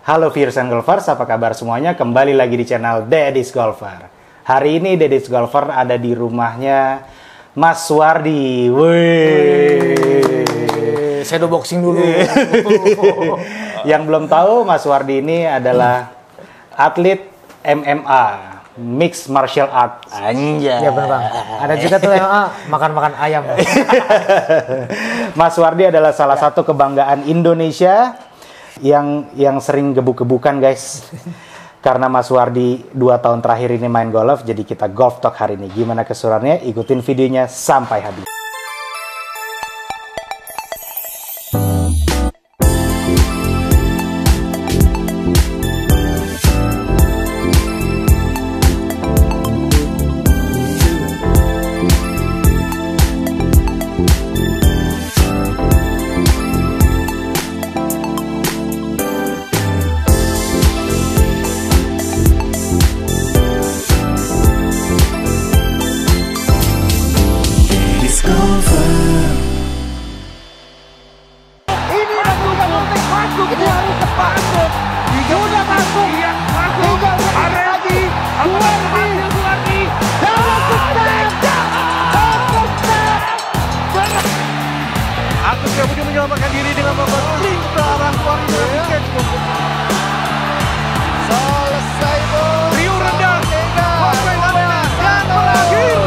Halo viewers and golfers, apa kabar semuanya? Kembali lagi di channel Deddy's Golfer. Hari ini Deddy's Golfer ada di rumahnya Mas Wardi. Wih, shadowboxing dulu. Yang belum tahu, Mas Wardi ini adalah atlet MMA, Mixed Martial Arts. Anjay. Ya benar Bang. Ada juga tuh MMA makan-makan ayam. Mas Wardi adalah salah satu kebanggaan Indonesia yang sering gebuk-gebukan guys. Karena Mas Wardi 2 tahun terakhir ini main golf, jadi kita golf talk hari ini. Gimana keseruannya? Ikutin videonya sampai habis. Menyelamatkan diri dengan membuat link ke arah Wardi wicket. Selesai bos. Rio rendah. Sampai dan berakhir.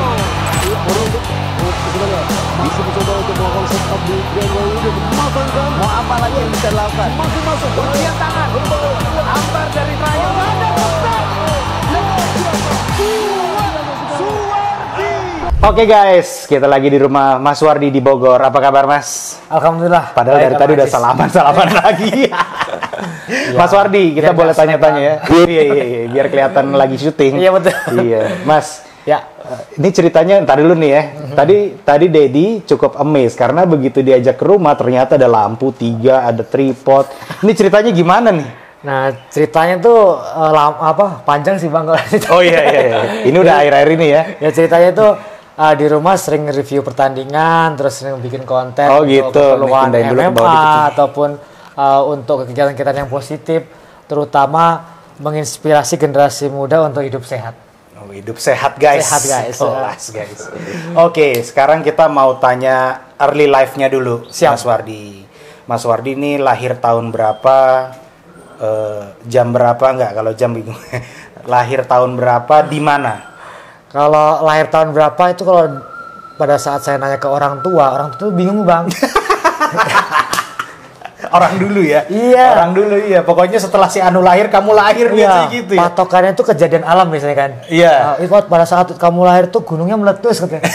Bisa mencoba untuk melakukan setup di Grand Royal. Mematangkan. Mau apa lagi yang bisa dilakukan? Masih masuk. Berlian tangan. Hampar dari terakhir. Oke guys, kita lagi di rumah Mas Wardi di Bogor. Apa kabar Mas? Alhamdulillah. Padahal dari tadi udah salaman lagi. Ya, Mas Wardi, kita boleh tanya-tanya ya? Iya, biar kelihatan lagi syuting. Iya betul. Iya, Mas. Ya. Ini ceritanya ntar dulu nih ya. Tadi Deddy cukup amazed karena begitu diajak ke rumah ternyata ada lampu 3, ada tripod. Ini ceritanya gimana nih? Nah, ceritanya tuh panjang sih Bang. Oh iya. Ini udah akhir-akhir ini ya. Ya ceritanya tuh di rumah sering review pertandingan, terus sering bikin konten gitu. untuk keperluan MMA ataupun untuk kegiatan-kegiatan yang positif, terutama menginspirasi generasi muda untuk hidup sehat. Oh, hidup sehat guys. Sehat guys. Guys. Oke, sekarang kita mau tanya early life-nya dulu. Siap. Mas Wardi ini lahir tahun berapa? Jam berapa? Enggak, kalau jam bingung. Lahir tahun berapa? Di mana? Kalau lahir tahun berapa itu kalau pada saat saya nanya ke orang tua tuh bingung Bang. Orang dulu ya? Iya. Orang dulu iya. Pokoknya setelah si Anu lahir, kamu lahir biasanya gitu ya? Patokannya itu kejadian alam biasanya kan? Iya. Itu pada saat kamu lahir tuh gunungnya meletus katanya.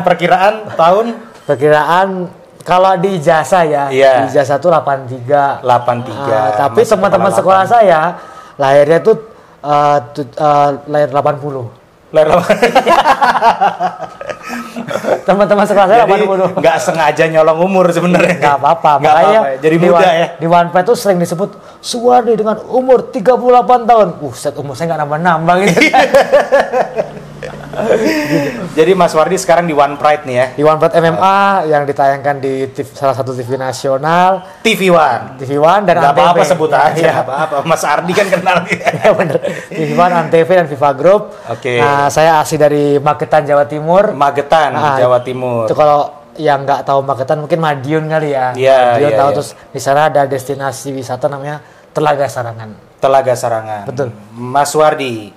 Perkiraan tahun? Perkiraan kalau di ijazah ya, iya. Di ijazah tuh 83. Tapi Masuk teman-teman sekolah saya lahirnya tuh lahir 80. Teman-teman sekolah saya 80. Nggak sengaja nyolong umur sebenarnya. Nggak apa-apa. Makanya jadi muda ya. Di OnePlay tuh sering disebut Suwardi dengan umur 38 tahun. Umur saya nggak nambah-nambah gitu. Jadi Mas Wardi sekarang di One Pride nih ya. Di One Pride MMA yang ditayangkan di salah satu TV nasional. TV One dan nggak Antv. apa-apa sebut aja. Ya. Nggak apa-apa. Mas Ardi kan kenal dia. Ya bener. TV One, Antv dan Viva Group. Oke. Nah, saya asli dari Magetan, Jawa Timur. Jawa Timur. Itu kalau yang nggak tahu Magetan mungkin Madiun kali ya. Iya. Madiun tahu. Terus di sana ada destinasi wisata namanya Telaga Sarangan. Betul. Mas Wardi,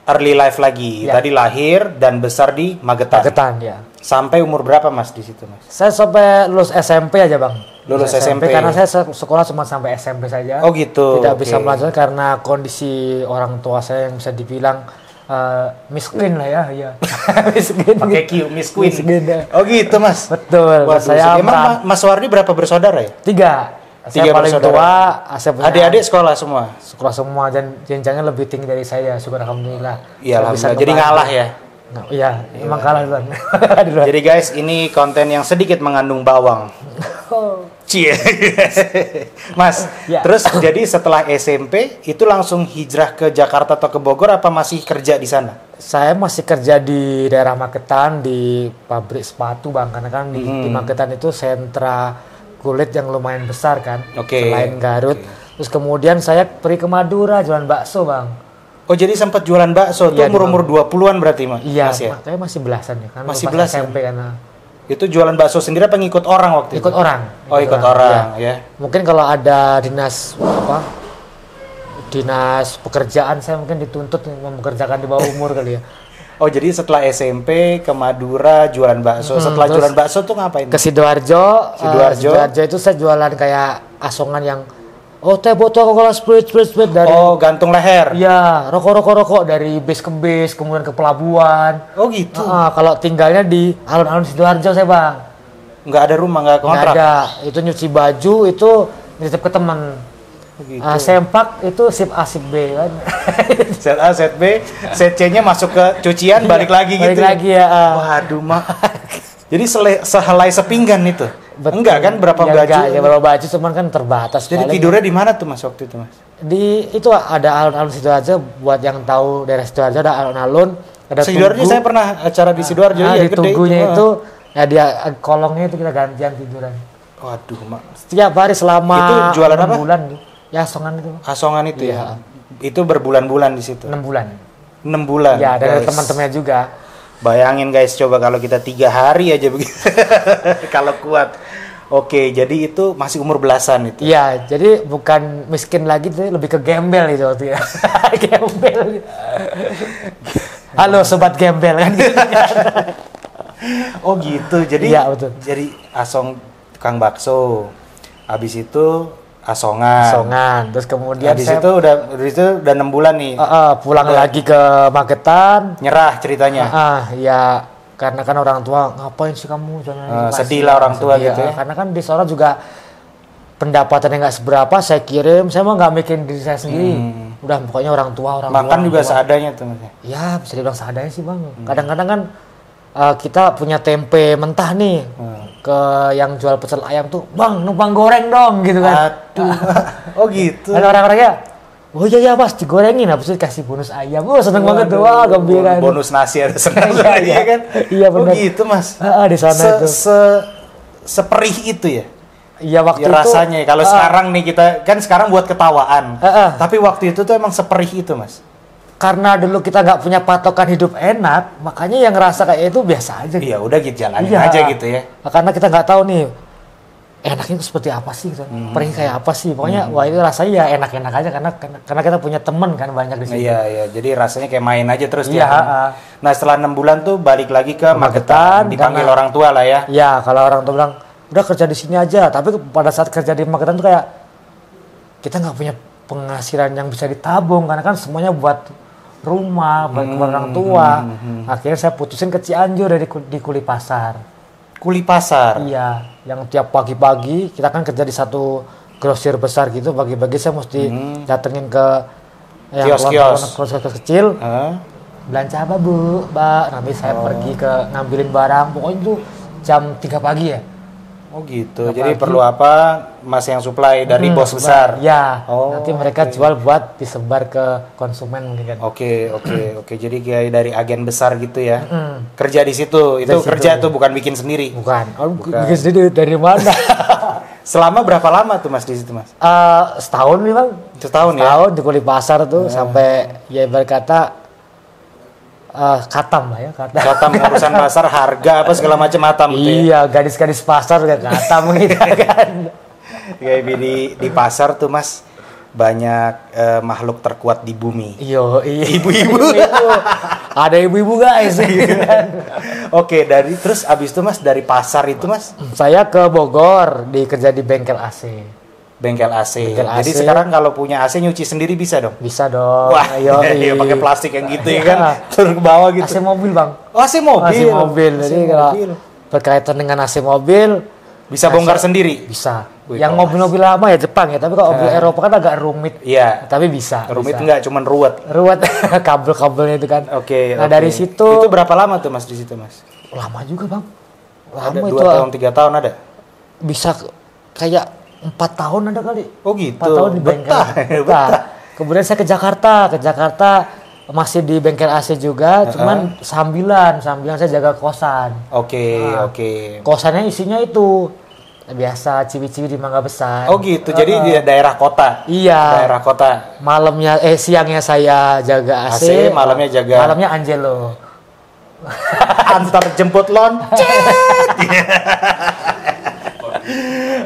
early life lagi. Ya. Tadi lahir dan besar di Magetan. Ya. Sampai umur berapa Mas di situ Mas? Saya sampai lulus SMP aja Bang. Lulus SMP. Karena saya sekolah cuma sampai SMP saja. Oh gitu. Tidak bisa melanjutkan karena kondisi orang tua saya yang bisa dibilang miskin lah ya. Miskin. Pakai Q, miskin. Ya. Oh gitu Mas. Betul. Waduh, saya emang Mas Wardi berapa bersaudara ya? 3. Saya paling tua. Adik-adik sekolah semua? Sekolah semua dan jenjangnya lebih tinggi dari saya. Syukur alhamdulillah. Iya alhamdulillah. Jadi ngalah ya? Nah, iya, emang kalah duluan. Jadi guys, ini konten yang sedikit mengandung bawang. Cie. Mas, ya. Terus jadi setelah SMP itu langsung hijrah ke Jakarta atau ke Bogor apa masih kerja di sana? Saya masih kerja di daerah Magetan di pabrik sepatu Bang, karena kan di Magetan itu sentra kulit yang lumayan besar kan. Selain Garut. Terus kemudian saya pergi ke Madura jualan bakso, Bang. Oh, jadi sempat jualan bakso tuh Iya, umur 20-an berarti, Mas? Iya, Mas, ya? makanya masih belasan ya kan. Masih pas belasan? SMP karena Itu jualan bakso sendiri apa ngikut orang waktu ikut itu? orang. Oh, ikut orang, ya. Mungkin kalau ada dinas pekerjaan saya mungkin dituntut mempekerjakan di bawah umur kali ya. Oh, jadi setelah SMP ke Madura jualan bakso. Setelah terus jualan bakso tuh ngapain? Ke Sidoarjo. Sidoarjo. Sidoarjo itu saya jualan kayak asongan yang teh botol Coca-Cola sprit dari gantung leher. Iya, rokok dari base ke base, kemudian ke pelabuhan. Oh, gitu. Kalau tinggalnya di alun-alun Sidoarjo saya, Bang. Nggak ada rumah, nggak Nggak kontrak. ada. Itu nyuci baju itu nitip ke teman. Oh, gitu. Sempak itu sip A sip B kan. Set A, set B, set C-nya masuk ke cucian, balik lagi gitu. Balik lagi ya. Waduh, Mak. Jadi sehelai sepinggan itu. Betul. Enggak kan berapa Ya, baju? enggak, ya berapa baju cuman kan terbatas. Jadi paling. tidurnya di mana tuh, Mas, waktu itu, Mas? Itu ada alun-alun Sidoarjo. Buat yang tahu daerah Sidoarjo ada alun-alun, ada Sidoarjo Tugu. saya pernah acara di Sidoarjo, ya, di gede Tugunya itu ya dia kolongnya itu kita gantian tiduran. Waduh, Mak. Setiap hari selama Itu jualan 6 apa? bulan. Ya, asongan itu. Asongan itu Iya. ya. Itu berbulan-bulan di situ. 6 bulan. 6 bulan. Ya, dan ada guys. teman-temannya juga. Bayangin guys, coba kalau kita 3 hari aja begitu. Kalau kuat. Oke, jadi itu masih umur belasan itu. Iya, jadi bukan miskin lagi, tapi lebih ke gembel itu waktu ya. Gembel. Halo sobat gembel kan gitu. Oh gitu. Jadi Iya, betul. Jadi tukang bakso. Habis itu asongan. Songan. Terus kemudian Habis saya itu udah 6 bulan nih. pulang lagi ke Magetan. Nyerah ceritanya. Ya karena kan orang tua ngapain sih kamu jangan sedih lah orang tua gitu ya. Karena kan di sana juga pendapatannya nggak seberapa, saya kirim, saya mau nggak mikirin diri saya sendiri. Udah pokoknya orang tua Makan juga tua. seadanya tuh, Mas. Ya bisa dibilang seadanya sih, Bang. Kadang-kadang kan kita punya tempe mentah nih ke yang jual pecel ayam tuh, Bang numpang goreng dong gitu kan. Aduh. Oh gitu. Ada orang-orangnya, oh iya Mas digorengin, habis itu kasih bonus ayam. Seneng banget tuh, wah gembira. Bonus nasi ada senang Iya, iya kan? Iya benar. Oh gitu, Mas. Di sana itu. Seperih itu ya. Iya waktu Ya, itu rasanya kalau sekarang nih kita kan sekarang buat ketawaan. Tapi waktu itu tuh emang seperih itu, Mas. karena dulu kita nggak punya patokan hidup enak, makanya yang ngerasa kayak itu biasa aja. Iya, udah gitu jalanin Iya. aja gitu ya. Karena kita nggak tahu nih enaknya itu seperti apa sih, gitu. Perih kayak apa sih. Pokoknya wah itu rasanya ya enak-enak aja karena kita punya temen kan banyak di sini. Iya, iya. Jadi rasanya kayak main aja terus Iya, tiap hari. Nah, setelah 6 bulan tuh balik lagi ke Magetan, Magetan, dipanggil karena- orang tua lah ya. Ya, kalau orang tua bilang, udah kerja di sini aja. Tapi pada saat kerja di Magetan tuh kayak, kita nggak punya penghasilan yang bisa ditabung. Karena kan semuanya buat rumah, buat orang tua. Akhirnya saya putusin ke Cianjur di Kuli Pasar. Kuli pasar. Iya, yang tiap pagi-pagi, kita kan kerja di satu grosir besar gitu. Pagi-pagi saya mesti datengin ke yang Kios-kios. kios kecil. Hah? Belanja apa Bu? Mbak, nanti saya pergi ke ngambilin barang. Pokoknya itu jam 3 pagi ya. Oh gitu. Tiap Jadi pagi. perlu apa? Mas yang supply dari bos besar. Ya, Oh, nanti mereka jual buat disebar ke konsumen mungkin kan. Oke. Jadi kayak dari agen besar gitu ya. Kerja di situ. Itu Di situ, kerja iya. tuh bukan bikin sendiri. Bukan. Oh, bikin sendiri dari mana? Selama berapa lama tuh Mas di situ, Mas? Setahun nih Bang. Setahun ya. Setahun di Kuli Pasar tuh sampai ya ibarat kata katam lah ya, katam. Katam urusan pasar, harga apa segala macam hatam tuh ya. Iya, gadis-gadis pasar udah katam gitu kan. Kayak di pasar tuh Mas banyak makhluk terkuat di bumi. Iya, Ibu-ibu. Ada ibu-ibu guys. Oke, terus abis itu Mas dari pasar itu Mas Saya ke Bogor, kerja di bengkel AC. bengkel AC. Bengkel Jadi AC. sekarang kalau punya AC nyuci sendiri bisa dong. Bisa dong. Wah, Ayo, iya pakai plastik yang gitu ya kan. Iya. Turun ke bawah gitu. AC mobil bang. Oh, AC mobil. AC mobil. AC Jadi kalau mobil. berkaitan dengan AC mobil Bisa bongkar sendiri. bisa. Wih, Yang kelas. mobil-mobil lama ya Jepang ya. Tapi kalau mobil Eropa kan agak rumit. Iya. Tapi bisa. Rumit bisa. enggak, cuman ruwet. Ruwet kabel-kabelnya itu kan. Oke. Nah oke. dari situ Itu berapa lama tuh Mas di situ Mas? lama juga bang. Ada Lama 2 itu tahun 3 tahun ada? bisa kayak 4 tahun ada kali. Oh gitu. 4 tahun di bengkel. Betah. Kemudian saya ke Jakarta masih di bengkel AC juga, cuman sambilan saya jaga kosan. Oke, Nah. oke. Kosannya isinya itu biasa ciwi-ciwi di Mangga Besar. Oh gitu, jadi di daerah kota. Iya. Daerah kota. Siangnya saya jaga AC, malamnya jaga. Malamnya Angelo. Antar jemput lonceng.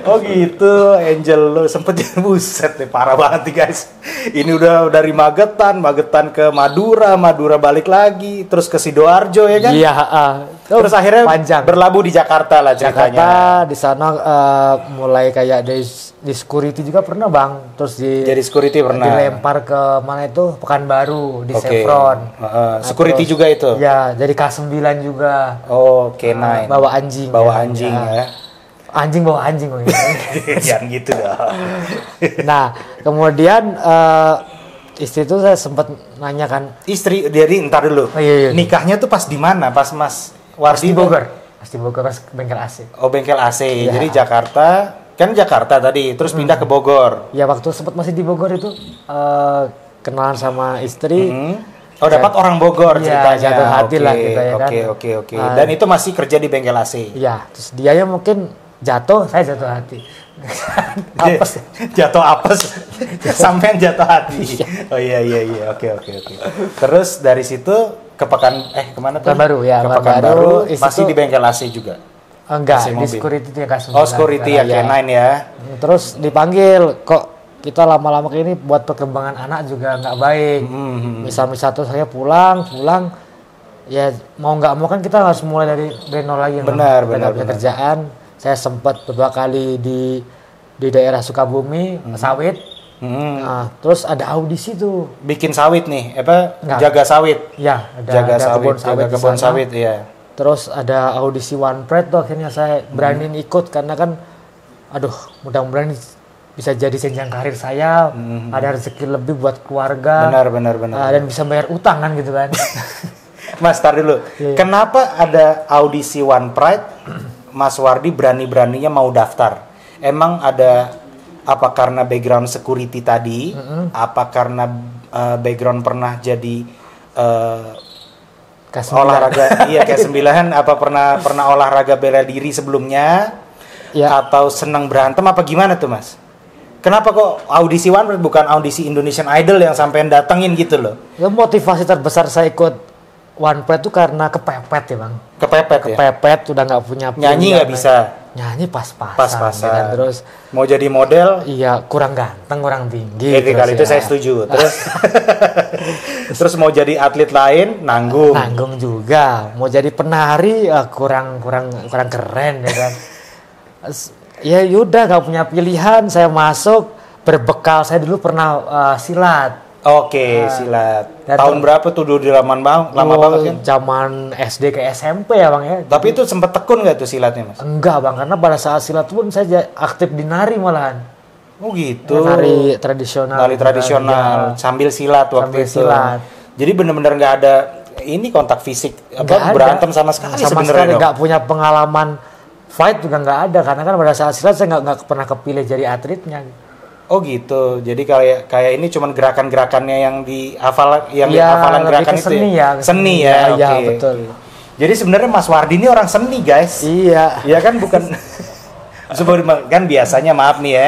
Oh gitu, Angel lo sempet buset nih, parah banget nih guys. Ini udah dari Magetan ke Madura balik lagi, terus ke Sidoarjo ya kan? Iya, terus akhirnya panjang. berlabuh di Jakarta lah ceritanya. Jakarta, di sana mulai kayak di security juga pernah Bang. Terus jadi security pernah. Dilempar ke mana itu? Pekanbaru di Chevron. Security juga itu. Ya, jadi K9 juga. Oh, K9. Bawa anjing. Ya. Anjing bawa anjing. Jangan gitu dong. Nah, kemudian istri itu saya sempat nanya kan. Istri, jadi ntar dulu. Iya. Nikahnya tuh pas di mana? Pas Mas Wardi? Di Bogor. Pas di Bogor, pas bengkel AC. Oh, bengkel AC. Iya. Jadi Jakarta, kan Jakarta tadi, terus pindah ke Bogor. Ya, waktu sempat masih di Bogor itu kenalan sama istri. Oh, dapat orang Bogor ceritanya. Jatuh hati lah kita ya kan. Oke. Dan itu masih kerja di bengkel AC. Iya, terus dianya mungkin jatuh, saya jatuh hati. Apes. Jatuh apes. Sampean jatuh hati. Oh iya. Oke. Terus dari situ ke kemana tuh? Pekanbaru ya. Ke Pekanbaru. Masih di bengkel AC juga. Enggak, di security itu ya K9. Oh, security ya, K9 ya. Terus dipanggil, kok kita lama-lama kayak ini buat perkembangan anak juga nggak baik. Misal tuh saya pulang, ya mau nggak mau kan kita harus mulai dari nol lagi. Benar. Kerjaan. Saya sempat beberapa kali di daerah Sukabumi, sawit. Nah, terus ada audisi tuh. Bikin sawit nih, Enggak. jaga sawit. Ya, ada kebun sawit, iya. Terus ada audisi One Pride tuh, akhirnya saya beraniin ikut karena kan, aduh, mudah-mudahan bisa jadi jenjang karir saya, ada rezeki lebih buat keluarga. Benar. Dan bisa bayar utang kan gitu kan. Mas, tar dulu. Kenapa ada audisi One Pride? Mas Wardi berani-beraninya mau daftar. Emang ada apa karena background security tadi? Apa karena background pernah jadi olahraga? Iya, kayak 9. Apa pernah olahraga bela diri sebelumnya? Ya. Atau senang berantem? Apa gimana tuh, Mas? Kenapa kok audisi One Pride bukan audisi Indonesian Idol yang sampean datengin gitu loh? Ya, motivasi terbesar saya ikut One Pride itu karena kepepet ya Bang. Kepepet, udah nggak punya pilihan. Nyanyi nggak bisa. Nyanyi pas-pasan. Ya, terus mau jadi model? Iya, kurang ganteng, kurang tinggi. Kali itu saya setuju. Terus mau jadi atlet lain nanggung juga. Mau jadi penari kurang keren ya kan. Ya udah nggak punya pilihan. Saya masuk berbekal saya dulu pernah silat. Oke, silat. Tahun berapa tuh dulu lama banget kan? Zaman SD ke SMP ya Bang ya. Tapi itu sempat tekun nggak tuh silatnya Mas? Enggak Bang, karena pada saat silat pun saya aktif di nari malahan. Oh gitu. Nari tradisional. Ya. Sambil silat waktu itu. Jadi benar-benar nggak ada ini kontak fisik, berantem sama sekali sebenarnya. Sama sekali nggak punya pengalaman fight juga nggak ada, karena kan pada saat silat saya nggak pernah kepilih jadi atletnya. Oh gitu, jadi kayak ini cuman gerakan-gerakannya yang dihafal, hafalan gerakan itu seni ya? Seni ya, oke. Ya, betul. Jadi sebenarnya Mas Wardi ini orang seni guys. Iya. Iya kan, bukan kan biasanya maaf nih ya,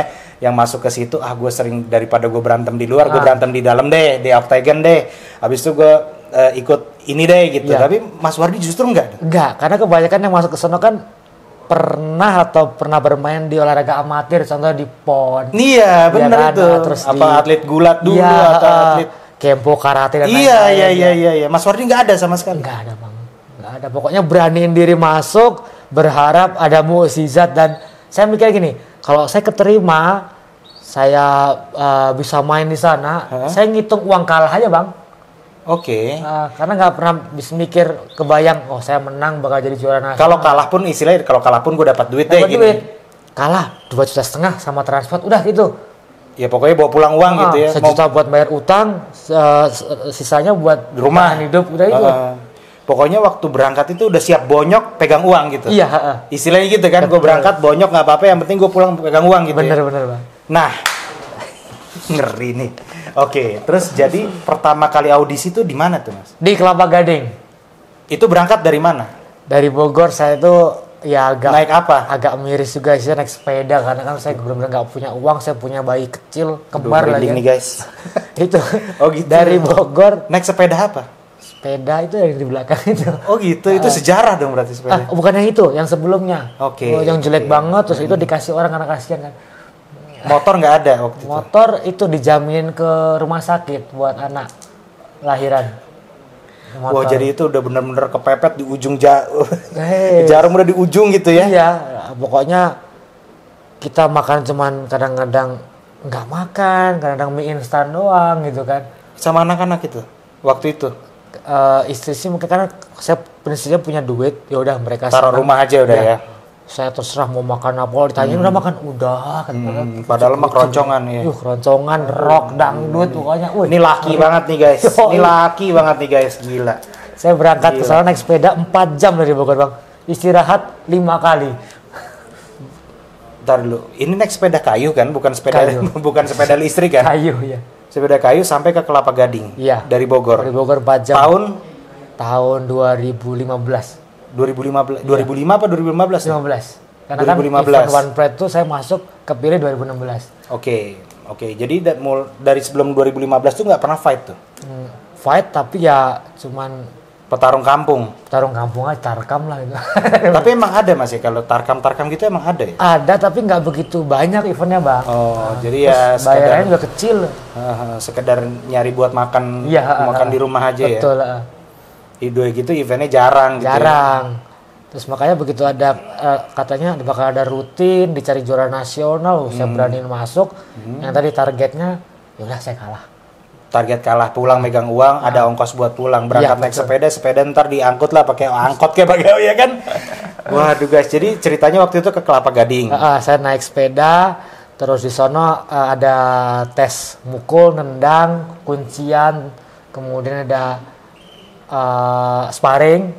yang masuk ke situ gue sering daripada gue berantem di luar, gue berantem di dalam deh, di octagon deh. Habis itu gue ikut ini deh gitu. Tapi Mas Wardi justru enggak. Enggak, karena kebanyakan yang masuk ke sono kan pernah bermain di olahraga amatir, contoh di PON. Iya, benar itu. Terus atlet gulat dulu atau atlet kempo, karate dan lain-lain. Iya. Mas Wardi nggak ada sama sekali. Nggak ada Bang, nggak ada. Pokoknya beraniin diri masuk, berharap ada mukjizat. Dan saya mikir gini, kalau saya keterima, saya bisa main di sana, saya ngitung uang kalah aja Bang. Oke. Karena nggak pernah bisa mikir, kebayang, saya menang bakal jadi juara nasional. Kalau kalah pun gue dapat duit deh. Kalah 2,5 juta sama transport, udah gitu. Ya pokoknya bawa pulang uang gitu ya. 1 juta buat bayar utang, sisanya buat rumah hidup, udah itu. Pokoknya waktu berangkat itu udah siap bonyok pegang uang gitu. Iya. Istilahnya gitu kan, gue berangkat bonyok nggak apa-apa, yang penting gue pulang pegang uang gitu. Bener Bang. Bang. Nah, ngeri nih. Oke, terus jadi pertama kali audisi itu di mana tuh Mas? Di Kelapa Gading. Itu berangkat dari mana? Dari Bogor, saya itu ya agak Naik apa? agak miris juga sih naik sepeda karena kan saya benar-benar nggak punya uang, saya punya bayi kecil kembar Aduh, lagi merinding nih guys. itu Oh gitu. dari Bogor Naik sepeda apa? sepeda itu yang di belakang itu. Oh gitu, itu sejarah dong berarti sepeda. Bukan yang itu, yang sebelumnya. Oke, Yang jelek oke. banget terus itu dikasih orang karena kasihan kan. Motor nggak ada waktu itu. Motor itu dijamin ke rumah sakit buat anak lahiran. Wah jadi itu udah bener-bener kepepet di ujung Hei. jarum udah di ujung gitu ya? Iya, pokoknya kita makan cuman kadang-kadang nggak makan, kadang-kadang mie instan doang gitu kan. Sama anak-anak itu waktu itu. Istri sih mungkin karena saya prinsipnya punya duit, ya udah mereka Taruh senang. rumah aja udah ya. Saya terserah mau makan apa, kalau ditanyain udah makan udah kan. Padahal mah keroncongan ya. Keroncongan, rock, dangdut pokoknya. Ini laki banget nih guys. Yo, Ini laki banget nih guys, gila. Saya berangkat ke sana naik sepeda 4 jam dari Bogor, Bang. Istirahat 5 kali. Ntar dulu. Ini naik sepeda kayu kan, bukan sepeda Kayu. bukan sepeda listrik kan? Kayu ya. Sepeda kayu sampai ke Kelapa Gading. Iya. Dari Bogor. Dari Bogor 4 jam. Tahun Tahun 2015. 2005 apa 2015? 15. Karena 2015. kan event One Pride tuh saya masuk kepilih 2016. Oke. Jadi dari sebelum 2015 tuh nggak pernah fight tuh. Fight tapi ya cuman Petarung kampung. tarung kampung aja, tarkam lah gitu. Tapi emang ada Mas ya kalau tarkam gitu emang ada ya? Ada tapi nggak begitu banyak eventnya, Bang. Oh, jadi ya Bayarannya juga kecil. sekedar nyari buat makan Iya, makan di rumah aja ya. Betul. Ido gitu eventnya jarang gitu. Jarang. Terus makanya begitu ada katanya bakal ada rutin dicari juara nasional, saya beraniin masuk. Yang tadi targetnya, yaudah saya kalah. Target kalah, pulang megang uang, ada ongkos buat pulang, berangkat Iya, naik betul. sepeda ntar diangkut lah pakai angkot kayak pakai ya kan. Waduh guys, jadi ceritanya waktu itu ke Kelapa Gading. Saya naik sepeda, terus di sono ada tes mukul, nendang, kuncian, kemudian ada sparring,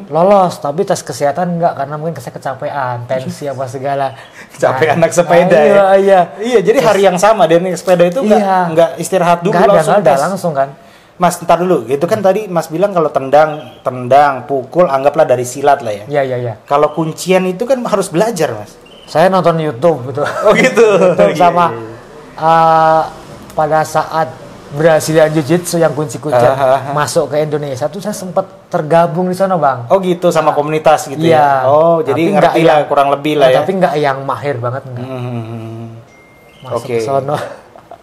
lolos. Tapi tes kesehatan enggak karena mungkin saya kecapean, tensi apa segala. Capek anak sepeda ya. Iya. Iya, jadi hari yang sama dia naik sepeda itu nggak istirahat dulu langsung tes. Langsung kan. Mas, ntar dulu. Itu kan tadi Mas bilang kalau tendang, pukul, anggaplah dari silat lah ya. Iya. Kalau kuncian itu kan harus belajar, Mas. Saya nonton YouTube gitu. Oh gitu. Sama pada saat Brazilian Jiu-Jitsu yang kunci-kuncian masuk ke Indonesia tuh saya sempat tergabung di sana, Bang. Oh gitu, sama komunitas gitu Iya. ya. Oh, jadi ngerti lah kurang lebih lah ya. Tapi nggak yang mahir banget enggak. Masuk Oke. ke sono.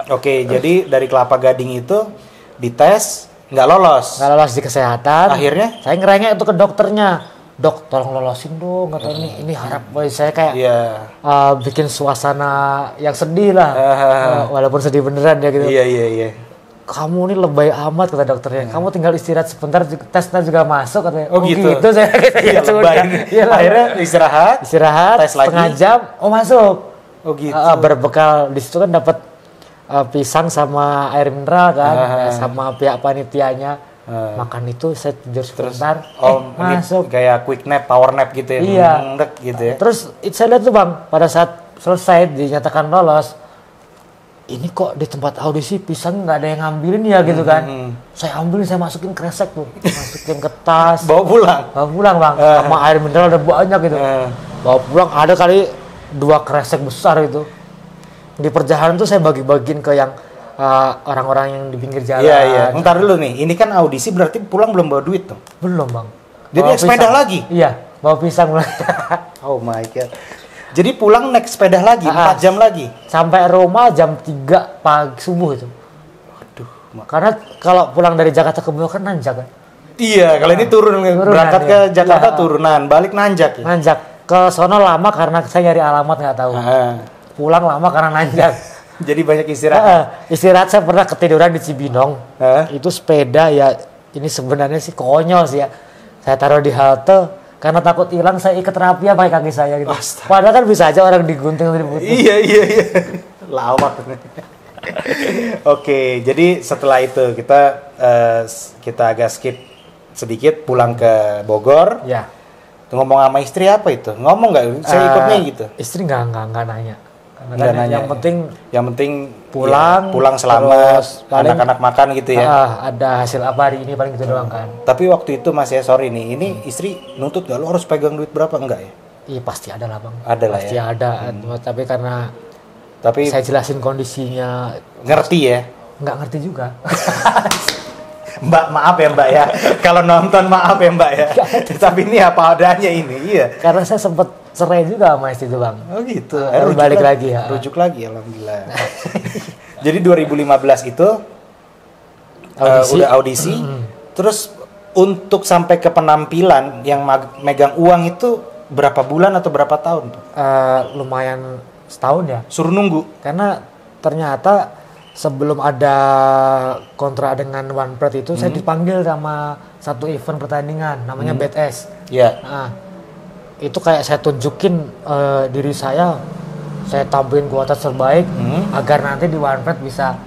Oke, jadi dari Kelapa Gading itu dites nggak lolos. Nggak lolos di kesehatan. Akhirnya? Saya ngerengek itu ke dokternya. Dok, tolong lolosin dong. Kata ini harap saya kayak Iya. bikin suasana yang sedih lah. Walaupun sedih beneran ya gitu. Iya. Kamu ini lebay amat kata dokternya. Kamu tinggal istirahat sebentar, tesnya juga masuk katanya. Oh, gitu. Saya Iya, lebay. Akhirnya istirahat. Istirahat tes lagi. setengah jam, masuk. Oh gitu. Berbekal di situ kan dapat pisang sama air mineral kan, sama pihak panitianya. Makan itu saya tidur sebentar, masuk. Kayak quick nap, power nap gitu ya. Iya. Gitu ya. Terus saya lihat tuh, Bang, pada saat selesai dinyatakan lolos, ini kok di tempat audisi pisang nggak ada yang ngambilin ya gitu kan. Saya ambilin, saya masukin kresek tuh, masukin ke tas. Bawa pulang. Bawa pulang, Bang. Sama air mineral ada banyak gitu. Bawa pulang ada kali 2 kresek besar itu. Di perjalanan tuh saya bagi-bagiin ke yang orang-orang yang di pinggir jalan. Iya. Ntar dulu nih, ini kan audisi berarti pulang belum bawa duit tuh. Belum, Bang. Dia Bawa naik sepeda pisang. lagi? Iya, bawa pisang. Oh my god. Jadi pulang naik sepeda lagi, 4 jam lagi. Sampai rumah jam 3 pagi subuh itu. Waduh. Karena kalau pulang dari Jakarta ke Bogor kan nanjak kan. Iya, kalau ini turun berangkat ya. ke Jakarta Iya. turunan, balik nanjak ya. Nanjak. Ke sono lama karena saya nyari alamat nggak tahu. Pulang lama karena nanjak. Jadi banyak istirahat. Istirahat saya pernah ketiduran di Cibinong. Itu sepeda ya, ini sebenarnya sih konyol sih ya. Saya taruh di halte karena takut hilang, saya ikat rapi pakai kaki saya gitu. Astaga. Padahal kan bisa aja orang digunting atau diputus. Iya. Lawak. Oke, jadi setelah itu kita agak skip sedikit, pulang ke Bogor. Ya. Ngomong sama istri apa itu? Ngomong nggak? Saya ikutnya gitu. Istri nggak nanya. Karena Nggak kan nanya. yang penting pulang selamat, terus paling, anak-anak makan gitu ya. Ada hasil apa hari ini paling gitu doang kan. Tapi waktu itu Mas ya, sorry nih, ini istri nuntut gak lo harus pegang duit berapa? Enggak ya? Iya pasti ada lah bang. Ada lah pasti ya. ada. Tapi karena Tapi saya jelasin kondisinya, ngerti ya. nggak ngerti juga. Mbak, maaf ya Mbak ya. Kalau nonton maaf ya Mbak ya. Tapi ini apa adanya ini, iya. Karena saya sempat cerai juga sama istri itu bang. Oh gitu. Baru balik lagi ya. Rujuk lagi, alhamdulillah. Jadi 2015 itu Audisi. udah audisi. Terus untuk sampai ke penampilan yang megang uang itu berapa bulan atau berapa tahun tuh? Lumayan setahun ya. Suruh nunggu. Karena ternyata sebelum ada kontrak dengan One Pride itu saya dipanggil sama satu event pertandingan namanya BTS. Iya. Nah, itu kayak saya tunjukin diri saya tampilin kualitas terbaik agar nanti di One Pride bisa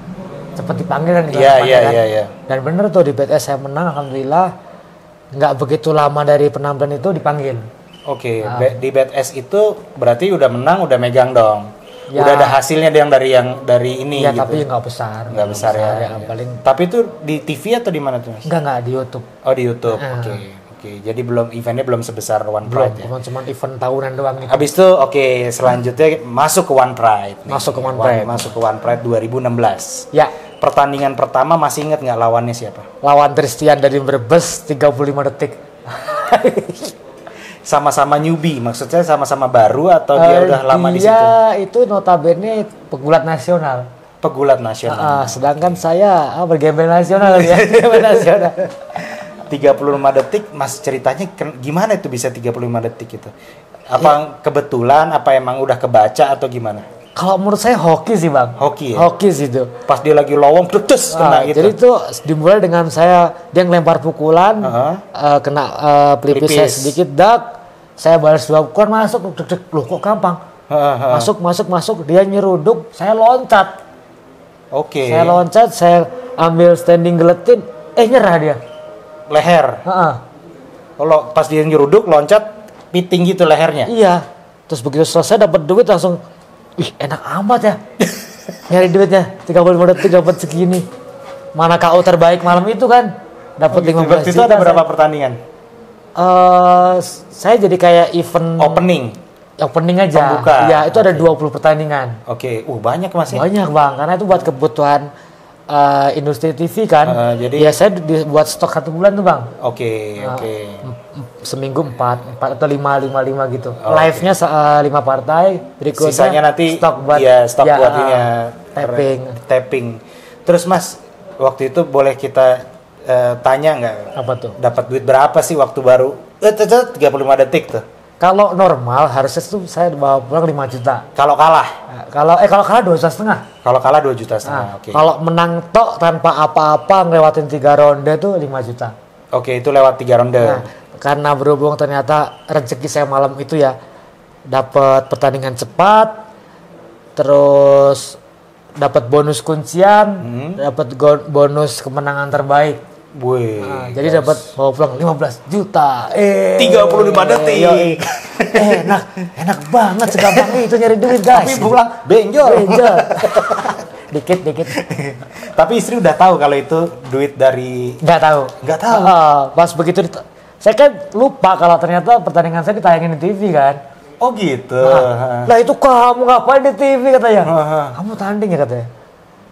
cepat dipanggil dan Iya. Dan bener tuh di BTS saya menang, alhamdulillah. Nggak begitu lama dari penampilan itu dipanggil. Oke, di BTS itu berarti udah menang, udah megang dong. Ya. Udah ada hasilnya yang dari ini Iya, gitu. tapi nggak besar. Nggak besar ya. Paling Tapi itu di TV atau di mana tuh Mas? nggak di YouTube. Oh di YouTube. Oke. Jadi eventnya belum sebesar One Belum, Pride ya. cuma event tahunan doang gitu. Habis itu selanjutnya masuk ke One Pride. nih. Masuk ke One Pride. Masuk ke One Pride 2016. Ya, Pertandingan pertama masih inget nggak lawannya siapa? lawan Tristian dari Brebes 35 detik. Sama-sama newbie, maksudnya sama-sama baru atau dia udah lama di situ? Dia itu notabene pegulat nasional. Pegulat nasional. Sedangkan saya bergembel nasional ya. Gembel nasional. 35 detik, Mas ceritanya gimana itu bisa 35 detik itu? Apa kebetulan, apa emang udah kebaca atau gimana? Kalau menurut saya hoki sih bang. Hoki ya? Hoki sih itu. Pas dia lagi lowong, terus kena gitu. Jadi itu dimulai dengan dia ngelempar pukulan, kena pelipis saya sedikit, saya balas 2 pukulan masuk, loh kok gampang. Masuk, dia nyeruduk, saya loncat. Oke. Saya loncat, saya ambil standing geletin, nyerah dia. Leher. Kalau pas dia nyeruduk, loncat, piting gitu lehernya. Iya. Terus begitu selesai dapat duit langsung, wih enak amat ya. Nyari duitnya 35 detik dapat segini. Mana KO terbaik malam itu kan? Dapat 15 Waktu itu juta. ada berapa pertandingan? Saya jadi kayak event opening aja. Pembuka. Ya, itu ada 20 pertandingan. Oke, banyak Mas ya? Banyak bang, karena itu buat kebutuhan industri TV kan. Jadi ya saya buat stok 1 bulan tuh bang. Oke. Seminggu 4 atau 5 gitu. Live-nya 5 partai, berikutnya sisanya nanti stok buat buat tapping. Terus Mas, waktu itu boleh kita tanya nggak? Apa tuh? Dapat duit berapa sih waktu baru? 35 detik tuh. Kalau normal harusnya tuh saya bawa pulang 5 juta. Kalau kalah? Kalau kalah 2,5. Kalau kalah 2,5 juta. Oke. Kalau menang tok tanpa apa-apa ngelewatin 3 ronde tuh 5 juta. Oke, itu lewat 3 ronde. Nah, karena berhubung ternyata rezeki saya malam itu ya dapat pertandingan cepat, terus dapat bonus kuncian, dapat bonus kemenangan terbaik. Jadi dapat bawa pulang 15 juta. 35 detik. Enak banget segampang itu nyari duit guys. Tapi pulang benjol. dikit. Tapi istri udah tahu kalau itu duit dari? Nggak tahu. Pas begitu saya kan lupa kalau ternyata pertandingan saya ditayangin di TV kan. Oh gitu. Lah itu kamu ngapain di TV katanya? Kamu tanding ya katanya.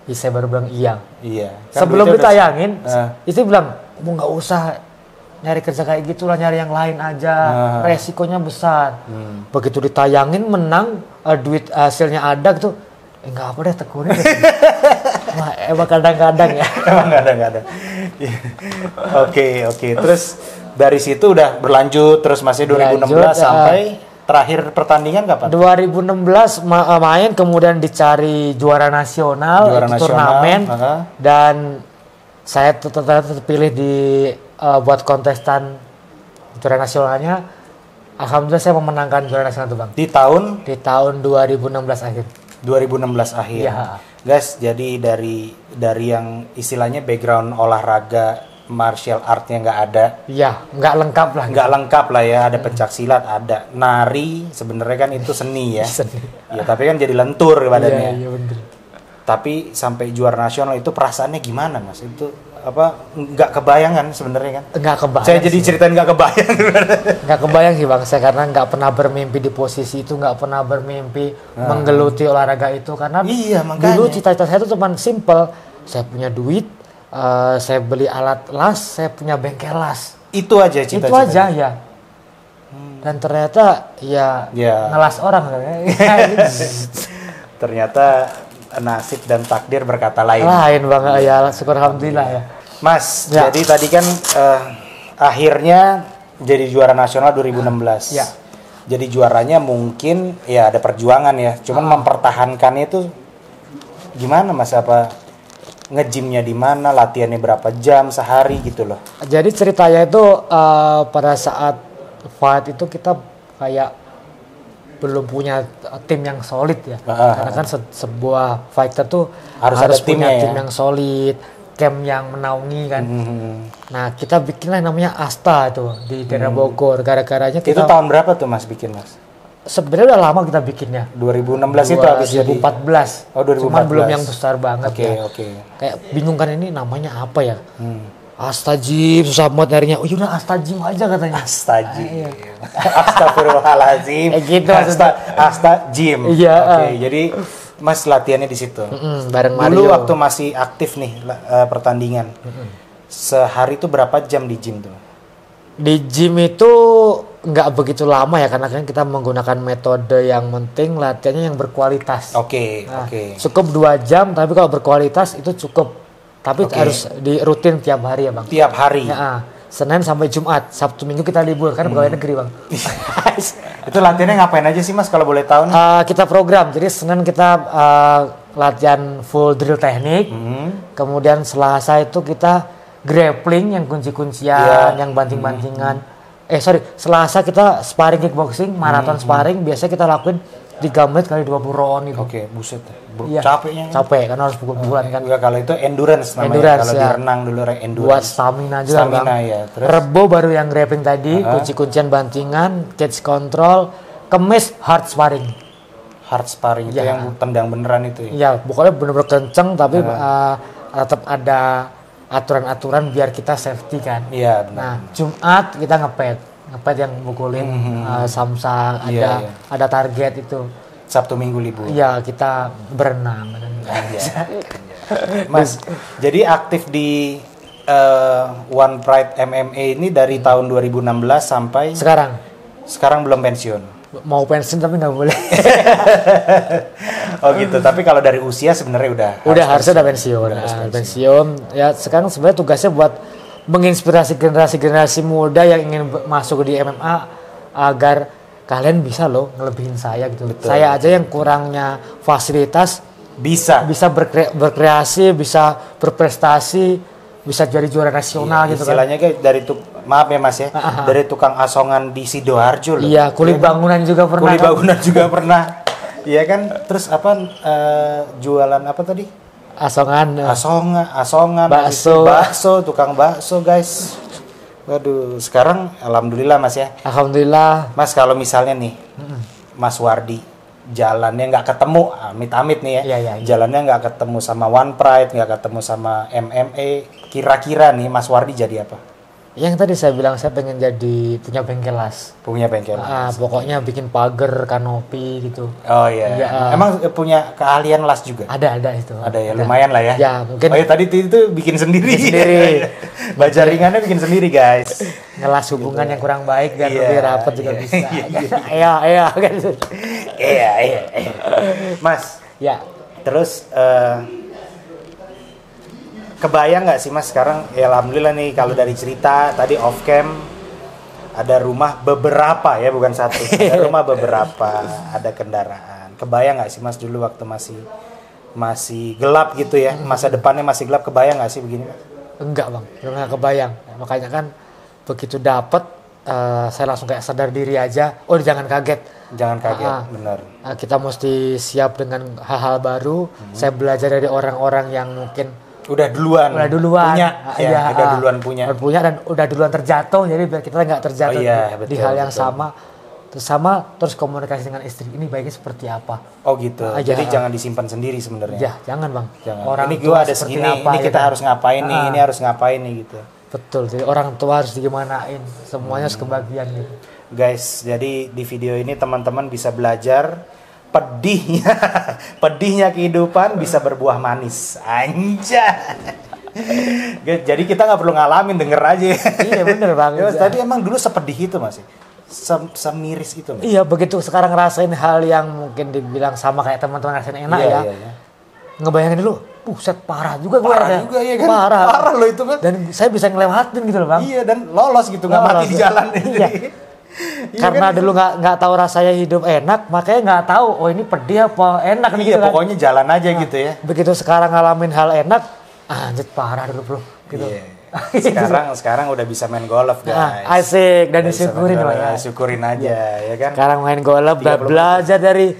Saya baru bilang iya. Kan sebelum ditayangin, istri bilang, kamu nggak usah nyari kerja kayak gitulah, nyari yang lain aja. Resikonya besar. Begitu ditayangin menang, duit hasilnya ada gitu. Nggak apa deh, tekunin. Wah, emang kadang-kadang ya. Emang kadang-kadang. Oke. Terus dari situ udah berlanjut terus masih 2016 sampai terakhir pertandingan kapan? 2016 main, kemudian dicari juara nasional, turnamen, dan saya terpilih buat kontestan juara nasionalnya. Alhamdulillah saya memenangkan juara nasional itu bang. Di tahun 2016 akhir. 2016 akhir. Ya. Guys, jadi dari yang istilahnya background olahraga martial artnya nggak ada. Iya, nggak lengkap lah. Nggak lengkap lah ya, ada pencak silat, ada nari, sebenarnya kan itu seni ya. Ya, tapi kan jadi lentur badannya. Iya bener. Tapi sampai juara nasional itu perasaannya gimana Mas? Itu nggak kebayang kan sebenarnya kan? Nggak kebayang. Saya jadi ceritain nggak kebayang. Nggak kebayang sih Bang, saya karena nggak pernah bermimpi di posisi itu, nggak pernah bermimpi menggeluti olahraga itu karena Iya, makanya. dulu cita-cita saya itu cuma simple, saya punya duit, saya beli alat las, saya punya bengkel las. Itu aja cita-cita. Itu aja ya. Dan ternyata ya ngelas orang. Ternyata nasib dan takdir berkata lain. Lain Bang, ya syukur alhamdulillah ya. Mas, Ya. jadi tadi kan akhirnya jadi juara nasional 2016. Ya. Jadi juaranya mungkin ya ada perjuangan ya. Cuman mempertahankannya itu gimana Mas? Apa nge-gymnya di mana? Latihannya berapa jam sehari gitu loh? Jadi ceritanya itu pada saat fight itu kita kayak belum punya tim yang solid ya. Karena kan sebuah fighter tuh harus punya timnya, tim yang solid, camp yang menaungi kan. Nah, kita bikinlah namanya Asta itu di daerah Bogor. Gara-garanya Itu kita tahun berapa tuh Mas bikin Mas? sebenarnya udah lama kita bikinnya. 2016 itu habis jadi 2014. Oh, 2014. Cuman belum yang besar banget Oke, ya. oke. Kayak bingung kan ini namanya apa ya? Asta Gym, susah banget nyarinya. Oh yaudah Asta Gym aja katanya. Asta Gym. Astagfirullahaladzim. Gitu maksudnya. Asta Gym. Iya. Oke, jadi Mas latihannya di situ. Bareng Dulu Mario. waktu masih aktif nih pertandingan. Sehari itu berapa jam di gym tuh? Di gym itu nggak begitu lama ya karena kan kita menggunakan metode yang penting latihannya yang berkualitas. Oke, Nah, oke. cukup 2 jam tapi kalau berkualitas itu cukup. Tapi harus di rutin tiap hari ya Bang. Tiap hari. Ya, Senin sampai Jumat, Sabtu Minggu kita libur kan pegawai negeri Bang. Itu latihannya ngapain aja sih Mas kalau boleh tahu nih? Kita program, jadi Senin kita latihan full drill teknik, kemudian Selasa itu kita grappling yang kunci-kuncian, yang banting-bantingan. Selasa kita sparring kickboxing, maraton sparring, biasanya kita lakuin 3 menit kali 20 round itu. Oke, buset. Iya. Capeknya. Capek kan harus pukul-pukulan kan. Ya, kalau itu endurance namanya. Endurance, Kalau ya. di renang dulu endurance. Buat stamina juga Stamina, Bang. ya. Terus? Rebo baru yang grappling tadi, kunci-kuncian bantingan, cage control, Kemis hard sparring. Hard sparring itu Ya. yang tendang beneran itu ya. Iya, pokoknya bener-bener kenceng tapi tetap ada aturan-aturan biar kita safety kan. Iya, benar. Nah, Jumat kita ngepet yang mukulin samsang, ada target itu. Sabtu Minggu libur. Iya, kita berenang. Mas, jadi aktif di One Pride MMA ini dari tahun 2016 sampai sekarang belum pensiun. Mau pensiun tapi nggak boleh. Oh gitu. Tapi kalau dari usia sebenarnya udah harusnya udah pensiun. Pensiun. Ya sekarang sebenarnya tugasnya buat menginspirasi generasi muda yang ingin masuk di MMA agar kalian bisa loh ngelebihin saya gitu. Betul. Saya aja yang kurangnya fasilitas bisa berkreasi, bisa berprestasi, bisa jadi juara nasional gitu kan. Istilahnya kayak maaf ya Mas ya, dari tukang asongan di Sidoarjo loh. Iya, kuli bangunan juga pernah. Kuli bangunan juga pernah. Iya kan? Terus jualan apa tadi? Asongan, bakso, tukang bakso guys. Waduh, sekarang alhamdulillah Mas ya. Alhamdulillah. Mas kalau misalnya nih, Mas Wardi jalannya nggak ketemu, amit-amit nih ya, jalannya nggak ketemu sama One Pride, nggak ketemu sama MMA, kira-kira nih Mas Wardi jadi apa? Yang tadi saya bilang saya pengen jadi punya bengkel las. Punya bengkel las. Pokoknya bikin pagar, kanopi gitu. Oh iya. Emang punya keahlian las juga? Ada itu. Ada ya, lumayan lah ya. Ya mungkin. Oh iya, tadi itu bikin sendiri. Baja ringannya bikin sendiri guys. Ngelas hubungan yang kurang baik biar lebih rapat juga bisa. Iya. Iya. Mas. Ya. Terus kebayang nggak sih Mas sekarang ya alhamdulillah nih kalau dari cerita tadi off cam ada rumah beberapa ya bukan satu, ada rumah beberapa, ada kendaraan. Kebayang nggak sih Mas dulu waktu masih gelap gitu ya, masa depannya masih gelap, kebayang nggak sih begini? Enggak Bang, nggak kebayang. Makanya kan begitu dapet saya langsung kayak sadar diri aja. Oh jangan kaget. Benar. Kita mesti siap dengan hal-hal baru. Saya belajar dari orang-orang yang mungkin udah duluan punya dan udah duluan terjatuh, jadi biar kita nggak terjatuh di hal yang sama. terus komunikasi dengan istri. Ini baiknya seperti apa? Oh gitu. Jadi jangan disimpan sendiri sebenarnya. Ya, jangan Bang. Jangan. Orang ini tua gua ada seperti segini, apa, ini kita gitu. harus ngapain nih, ini harus ngapain nih gitu. Betul. Jadi orang tua harus digimanain. Semuanya harus kebagian gitu. Guys, jadi di video ini teman-teman bisa belajar pedihnya pedihnya kehidupan bisa berbuah manis. Anjay. Jadi kita nggak perlu ngalamin, denger aja. Iya bener Bang. Ya, tapi emang dulu sepedih itu masih semiris itu. Mas. Iya begitu sekarang ngerasain hal yang mungkin dibilang sama kayak teman-teman ngerasain enak ya. Iya. Ngebayangin dulu, buset parah juga gue parah juga ya kan. Parah loh itu kan. Dan saya bisa ngelewatin gitu loh Bang. Iya dan lolos gitu, nggak mati di jalan. Iya. Karena kan? Dulu nggak tahu rasanya hidup enak, makanya nggak tahu oh ini pedih apa enak nih gitu kan. Pokoknya jalan aja gitu ya. Begitu sekarang ngalamin hal enak, anjir parah dulu bro gitu. Sekarang udah bisa main golf guys. Asik dan disyukurin ya. Syukurin aja ya kan. Sekarang main golf belajar dari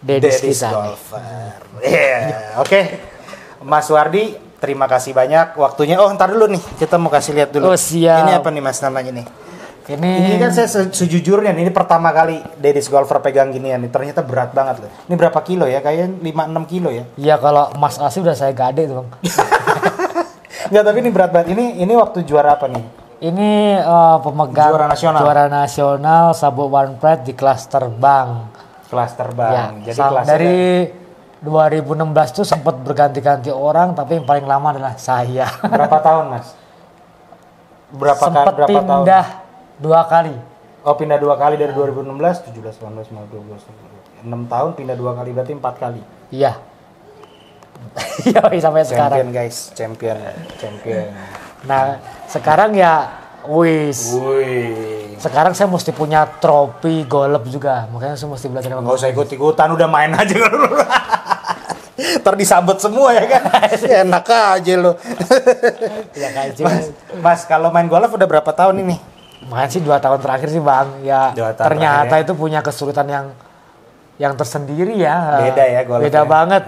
Deddy's Golfer. Iya, oke. Mas Wardi, terima kasih banyak waktunya. Oh, ntar dulu nih, kita mau kasih lihat dulu. Oh, siap. Ini apa nih Mas namanya nih? Ini kan saya sejujurnya ini pertama kali Deddy's Golfer pegang ginian nih. Ternyata berat banget loh. Ini berapa kilo ya? Kayaknya 5-6 kilo ya? Iya, kalau Mas Asif udah saya gade tuh Bang. Enggak, tapi ini berat banget. Ini waktu juara apa nih? Ini pemegang juara nasional sabuk one pride di kelas terbang. Kelas terbang. Ya, jadi dari 2016 tuh sempat berganti-ganti orang, tapi yang paling lama adalah saya. Berapa tahun Mas? Sempat pindah 2 kali. Oh, pindah 2 kali dari 2016, 17, 18, 19, 20, 6 tahun pindah 2 kali, berarti 4 kali. Iya. Iya, sampai sekarang. Champion. Nah, sekarang ya sekarang saya mesti punya trofi golf juga. Makanya saya mesti belajar. Enggak usah ikut-ikutan, udah main aja. Ntar disabet semua ya kan. Enak aja lo. Ya, Mas, kalau main golf udah berapa tahun ini? Main sih 2 tahun terakhir sih Bang. Ya ternyata itu punya kesulitan yang tersendiri ya. Beda ya golf. Beda banget.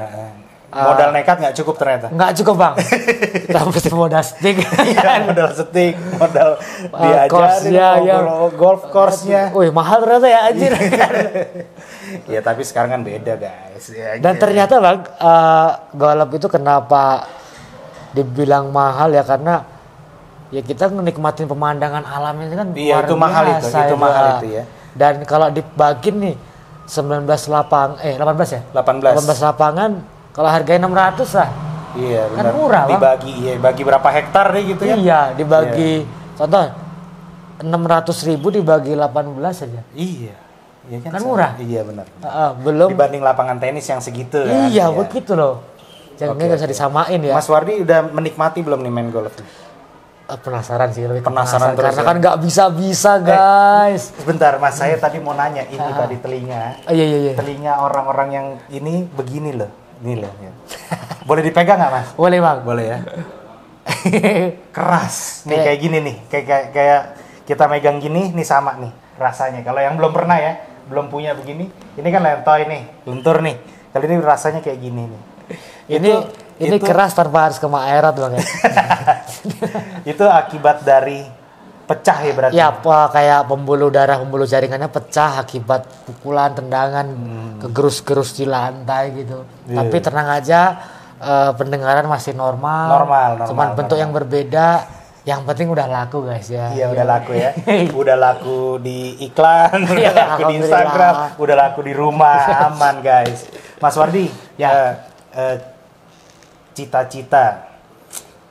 Modal nekat nggak cukup ternyata. Nggak cukup Bang. Kita mesti modal stick. Iya, modal stick, modal diajarin golf course-nya. Wih, mahal ternyata ya anjir. Ya tapi sekarang kan beda guys. Ya, dan ternyata Bang, golf itu kenapa dibilang mahal ya karena ya kita menikmatin pemandangan alamnya itu kan luar itu mahal biasa. Itu mahal itu ya. Dan kalau dibagi nih 18 ya? 18 lapangan kalau harganya 600 lah. Iya, kan benar. murah, Bagi berapa hektar nih gitu ya? Iya, dibagi contoh 600.000 dibagi 18 saja. Iya. Iya kan murah. Iya benar. Belum dibanding lapangan tenis yang segitu ya. Iya, begitu loh. Jadi nggak bisa disamain ya. Mas Wardi udah menikmati belum nih main golf? Penasaran sih, lebih penasaran terus karena kan nggak bisa guys. Sebentar Mas, saya tadi mau nanya ini tadi telinga. Iya. Telinga orang-orang yang ini begini loh. Ini loh. Ya. Boleh dipegang nggak Mas? Boleh Bang. Boleh ya. Keras. Nih kayak gini nih. Kayak kita megang gini nih sama nih rasanya. Kalau yang belum pernah ya, belum punya begini. Ini kan lentoy nih, lentur nih. Kali ini rasanya kayak gini nih. Ini keras tanpa harus ke Maerat Bang ya. Itu akibat dari pecah ya berarti? Ya, kayak pembuluh jaringannya pecah akibat pukulan, tendangan, kegerus-gerus di lantai gitu. Tapi tenang aja, pendengaran masih normal. Cuman bentuk yang berbeda. Yang penting udah laku guys ya. Iya udah laku ya. Udah laku di iklan, udah laku di Instagram, udah laku di rumah, aman guys. Mas Wardi, cita-cita,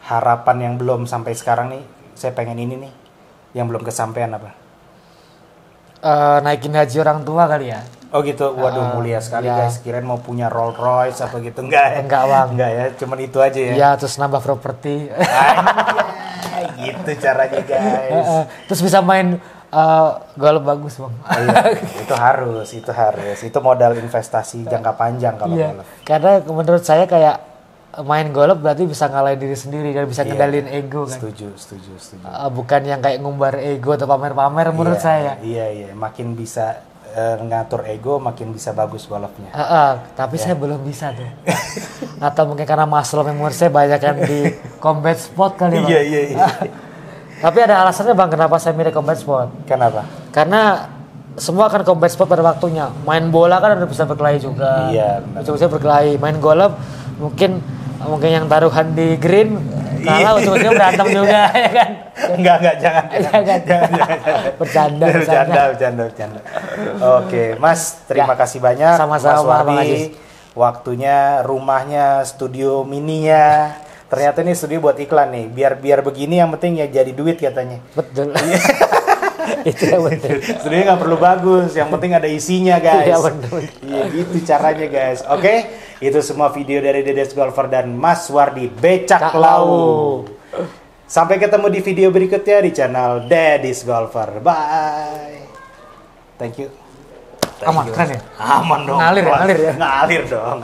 harapan yang belum sampai sekarang nih, saya pengen ini nih. Yang belum kesampaian apa? Naikin haji orang tua kali ya. Oh gitu, waduh mulia sekali guys. Kirain mau punya Rolls Royce apa gitu, enggak ya? Bang. Enggak ya, cuman itu aja ya. Iya, terus nambah properti. Gitu caranya guys. Terus bisa main golf bagus Bang. Itu harus. Itu modal investasi jangka panjang kalau golf. Karena menurut saya kayak main golf berarti bisa ngalahin diri sendiri dan bisa ngendalin ego kan. Setuju. Bukan yang kayak ngumbar ego atau pamer-pamer menurut saya. Iya. Makin bisa ngatur ego, makin bisa bagus golfnya. Tapi saya belum bisa tuh. Atau mungkin karena muscle memory saya banyak yang di combat sport kali Bang. Iya. Tapi ada alasannya Bang kenapa saya milih combat sport. Kenapa? Karena semua akan combat sport pada waktunya. Main bola kan harus bisa berkelahi juga. Iya, benar. Bisa berkelahi. Main golf mungkin yang taruhan di green kalah ujung-ujungnya berantem juga ya kan. Enggak, jangan. Bercanda. Oke, Mas, terima kasih banyak. Sama-sama, Mas Wardi. Bang Aziz. Waktunya, rumahnya, studio mininya. Ternyata ini studio buat iklan nih. Biar begini yang penting ya jadi duit katanya. Betul. Itu yang penting. Studionya nggak perlu bagus, yang penting ada isinya guys. Iya betul. Iya gitu caranya guys. Oke, itu semua video dari Dedes Golfer dan Mas Wardi Becak Lau. Sampai ketemu di video berikutnya di channel Dedes Golfer. Bye. Thank you. Aman, keren ya? Aman dong. Ngalir ya? Ngalir dong.